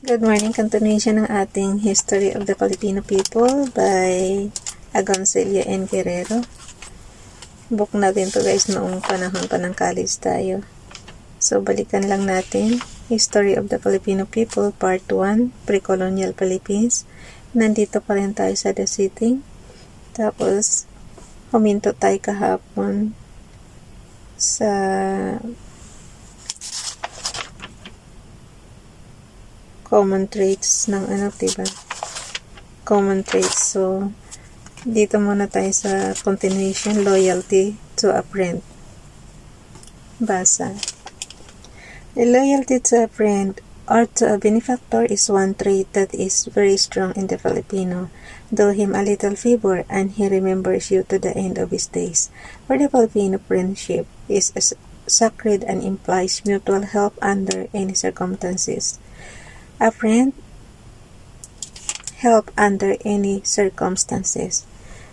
Good morning, continuation ng ating History of the Filipino People by Agoncillo and Guerrero. Book natin to guys noong panahon pa ng college tayo. So balikan lang natin History of the Filipino People Part 1, Pre-Colonial Philippines. Nandito pa rin tayo sa The Sitting. Tapos huminto tayo kahapon sa common traits ng diba? Common traits. So, dito muna tayo sa continuation, loyalty to a friend. Basa. The loyalty to a friend or to a benefactor is one trait that is very strong in the Filipino. Do him a little favor and he remembers you to the end of his days. For the Filipino, friendship is sacred and implies mutual help under any circumstances. A friend help under any circumstances.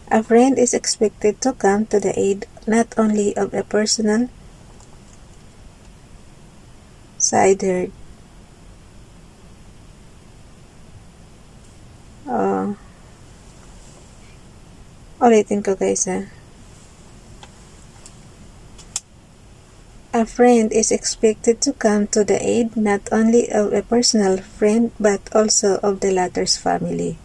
A friend is expected to come to the aid not only of a personal sided ulitin ko guys A friend is expected to come to the aid not only of a personal friend but also of the latter's family.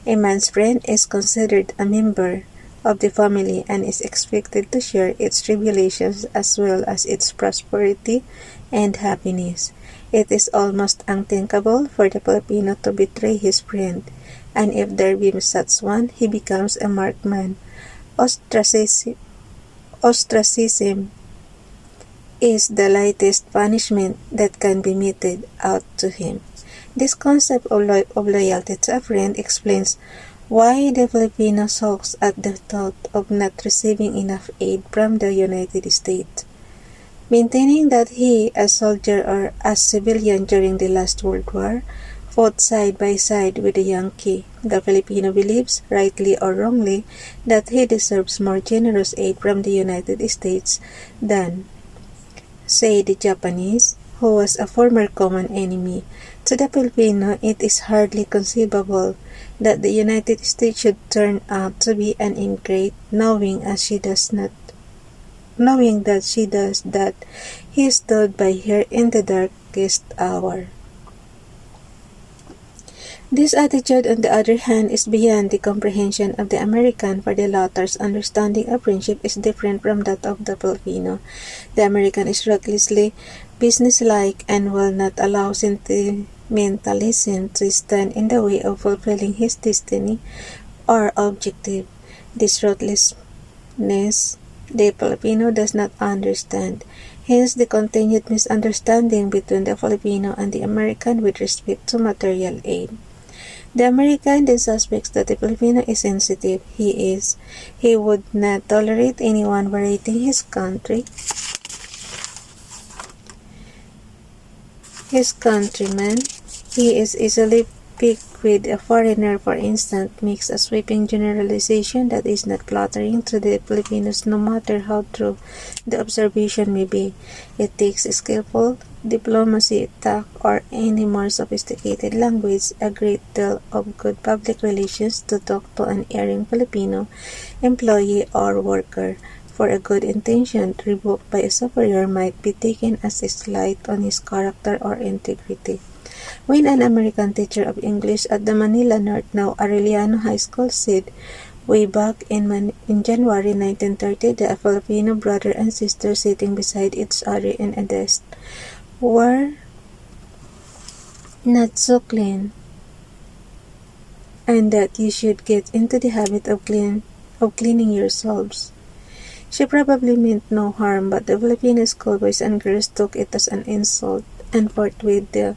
A man's friend is considered a member of the family and is expected to share its tribulations as well as its prosperity and happiness. It is almost unthinkable for the Filipino to betray his friend, and if there be such one, he becomes a marked man. Ostracism is the lightest punishment that can be meted out to him. This concept of loyalty to a friend explains why the Filipino sulks at the thought of not receiving enough aid from the United States. Maintaining that he, as soldier or as civilian during the last World War, fought side by side with the Yankee, the Filipino believes, rightly or wrongly, that he deserves more generous aid from the United States than, say, the Japanese, who was a former common enemy. To the Filipino, it is hardly conceivable that the United States should turn out to be an ingrate, knowing that she does that he stood by her in the darkest hour. This attitude, on the other hand, is beyond the comprehension of the American, for the latter's understanding of friendship is different from that of the Filipino. The American is ruthlessly businesslike and will not allow sentimentalism to stand in the way of fulfilling his destiny or objective. This ruthlessness the Filipino does not understand. Hence, the continued misunderstanding between the Filipino and the American with respect to material aid. The American then suspects that the Filipino is sensitive. He would not tolerate anyone violating his countrymen. He is easily piqued with a foreigner, for instance, makes a sweeping generalization that is not flattering to the Filipinos no matter how true the observation may be. It takes skillful diplomacy, tact, or any more sophisticated language, a great deal of good public relations to talk to an erring Filipino employee or worker, for a good intention revoked by a superior might be taken as a slight on his character or integrity. When an American teacher of English at the Manila North, now Arellano High School, said way back in January 1930 that a Filipino brother and sister sitting beside each other in a desk were not so clean, and that you should get into the habit of cleaning yourselves. She probably meant no harm, but the Filipino schoolboys and girls took it as an insult, and forthwith the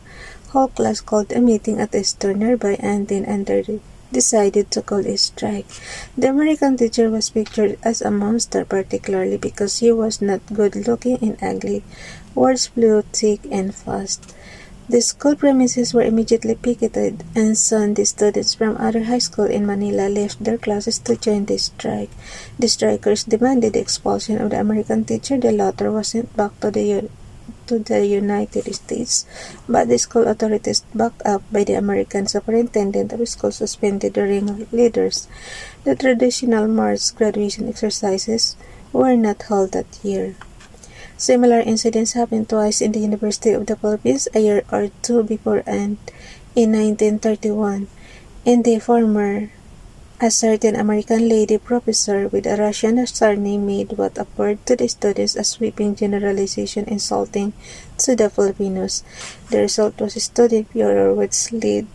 whole class called a meeting at a store nearby and then decided to call a strike. The American teacher was pictured as a monster, particularly because he was not good-looking and ugly. Words flew thick and fast. The school premises were immediately picketed, and soon the students from other high schools in Manila left their classes to join the strike. The strikers demanded the expulsion of the American teacher. The latter was sent back to to the United States, but the school authorities, backed up by the American superintendent of school, suspended the ringleaders. The traditional March graduation exercises were not held that year. Similar incidents happened twice in the University of the Philippines a year or two before and in 1931. In the former, a certain American lady professor with a Russian surname made what appeared to the students a sweeping generalization insulting to the Filipinos. The result was a student furor which led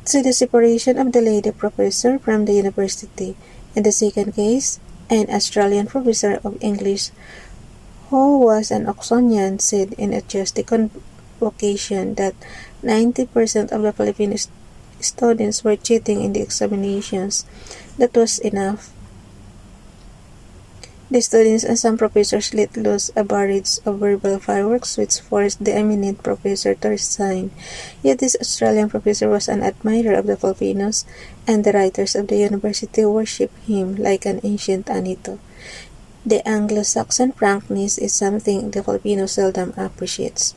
to the separation of the lady professor from the university. In the second case, an Australian professor of English who was an Oxonian said in a Tuesday convocation that 90% of the Filipino students were cheating in the examinations. That was enough. The students and some professors let loose a barrage of verbal fireworks which forced the eminent professor to resign. Yet this Australian professor was an admirer of the Filipinos, and the writers of the university worshipped him like an ancient Heto. The Anglo-Saxon frankness is something the Filipino seldom appreciates.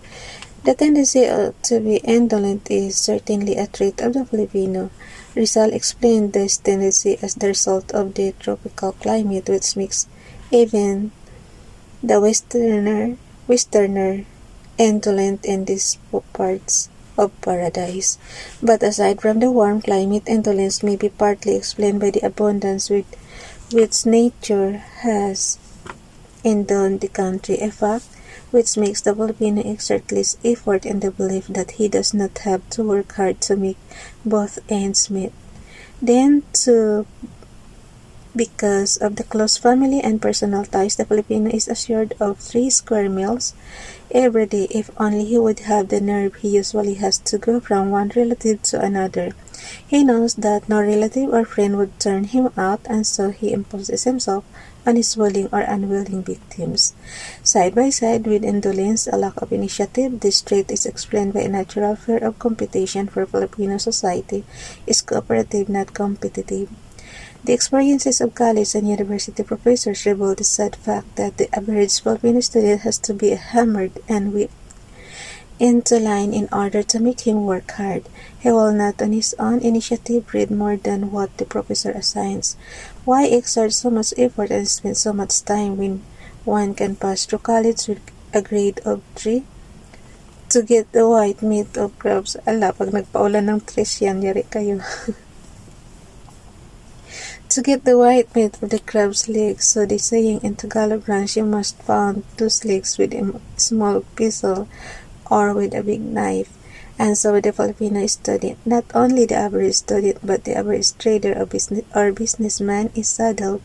The tendency to be indolent is certainly a trait of the Filipino. Rizal explained this tendency as the result of the tropical climate which makes even the Westerner indolent in these parts of paradise. But aside from the warm climate, indolence may be partly explained by the abundance with which nature has endowed the country, a fact which makes the Filipino exert less effort in the belief that he does not have to work hard to make both ends meet. Then, too, because of the close family and personal ties, the Filipino is assured of 3 square meals every day. If only he would have the nerve he usually has to go from one relative to another. He knows that no relative or friend would turn him out, and so he imposes himself on his willing or unwilling victims. Side by side with indolence, a lack of initiative, this trait is explained by a natural fear of competition, for Filipino society is cooperative, not competitive. The experiences of college and university professors reveal the sad fact that the average Filipino student has to be hammered and whipped into line in order to make him work hard. He will not on his own initiative read more than what the professor assigns. Why exert so much effort and spend so much time when one can pass through college with a grade of 3? To get the white meat of crabs. Ala, pag nagpaulan ng 3 yan, yari kayo. To get the white meat of the crab's legs, so the saying in Tagalog runs, you must pound 2 legs with a small pestle or with a big knife. And so the Filipino student, not only the average student but the average trader or businessman, is saddled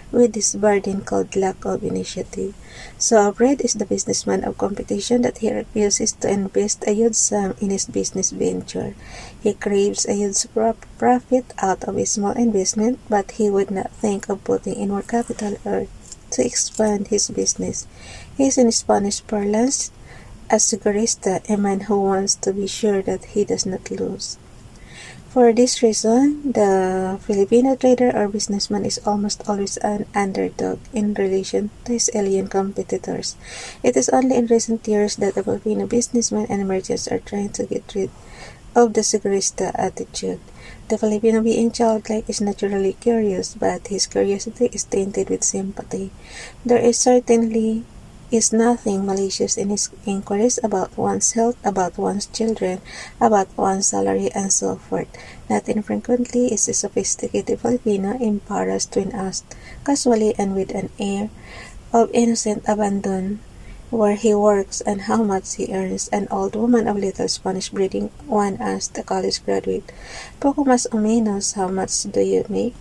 with this burden called lack of initiative. So afraid is the businessman of competition that he refuses to invest a huge sum in his business venture. He craves a huge profit out of a small investment, but he would not think of putting in more capital or to expand his business. He is in Spanish parlance a Segurista, a man who wants to be sure that he does not lose. For this reason, the Filipino trader or businessman is almost always an underdog in relation to his alien competitors. It is only in recent years that the Filipino businessmen and merchants are trying to get rid of the Segurista attitude. The Filipino, being childlike, is naturally curious, but his curiosity is tainted with sympathy. There is certainly nothing malicious in his inquiries about one's health, about one's children, about one's salary, and so forth. Not infrequently is a sophisticated Filipino embarrassed when asked casually and with an air of innocent abandon where he works and how much he earns. An old woman of little Spanish breeding one asked a college graduate, "Poco más o menos, how much do you make?"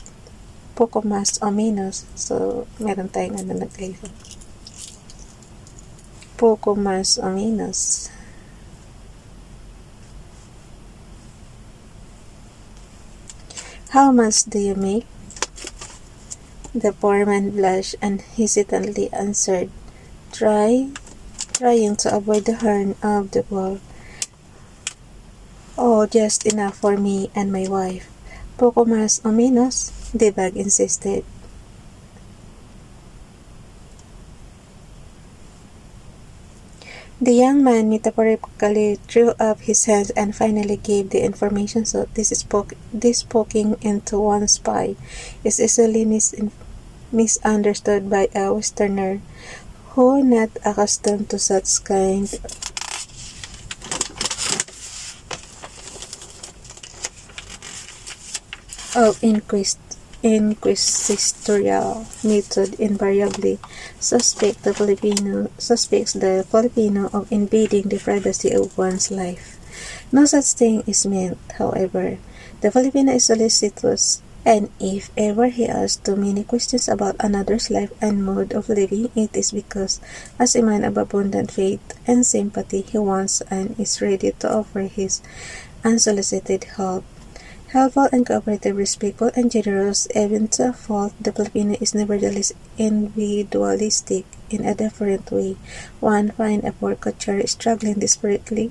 Poco más o menos. So, meron tayong naglagay. Poco más o menos. How much do you make? The poor man blushed and hesitantly answered, trying to avoid the horn of the bull. "Oh, just enough for me and my wife." "Poco más o menos?" the bag insisted. The young man metaphorically threw up his hands and finally gave the information. So this poking into one's spy is easily misunderstood by a Westerner who not accustomed to such kind of inquisitorial method. Invariably suspects the Filipino of invading the privacy of one's life. No such thing is meant, however. The Filipino is solicitous, and if ever he asks too many questions about another's life and mode of living, it is because, as a man of abundant faith and sympathy, he wants and is ready to offer his unsolicited help. Helpful and cooperative, respectful and generous, even to a fault, the Filipino is nevertheless individualistic in a different way. One finds a poor courier struggling desperately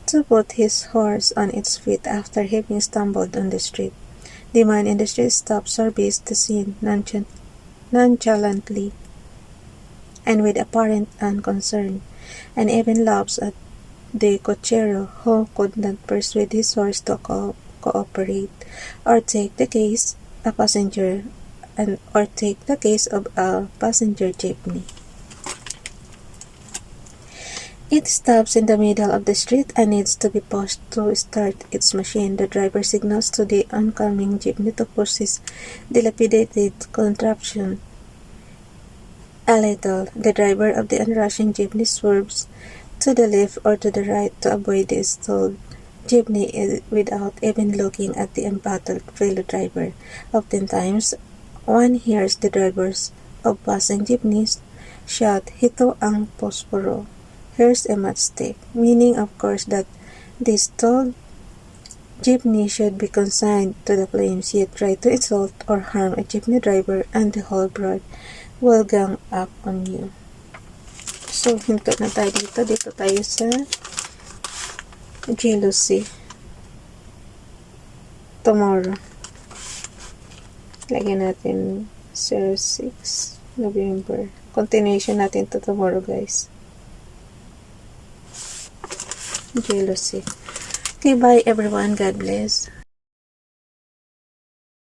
to put his horse on its feet after having stumbled on the street. The man in the street stops, surveys the scene nonchalantly and with apparent unconcern, and even laughs at the cochero who could not persuade his horse to cooperate. Or take the case of a passenger jeepney. It stops in the middle of the street and needs to be pushed to start its machine. The driver signals to the oncoming jeepney to push his dilapidated contraption a little. The driver of the onrushing jeepney swerves to the left or to the right to avoid the stalled jeepney without even looking at the embattled fellow driver. Oftentimes, one hears the drivers of passing jeepneys shout, "Heto ang posporo." Here's a matchstick, meaning of course that this stalled jeepney should be consigned to the flames, yet try to insult or harm a jeepney driver and the whole broad will gang up on you. So, hinto na tayo dito. Dito tayo sa jealousy. Tomorrow. Lagyan natin 06 November. Continuation natin to tomorrow, guys. Jealousy. Okay, bye everyone. God bless.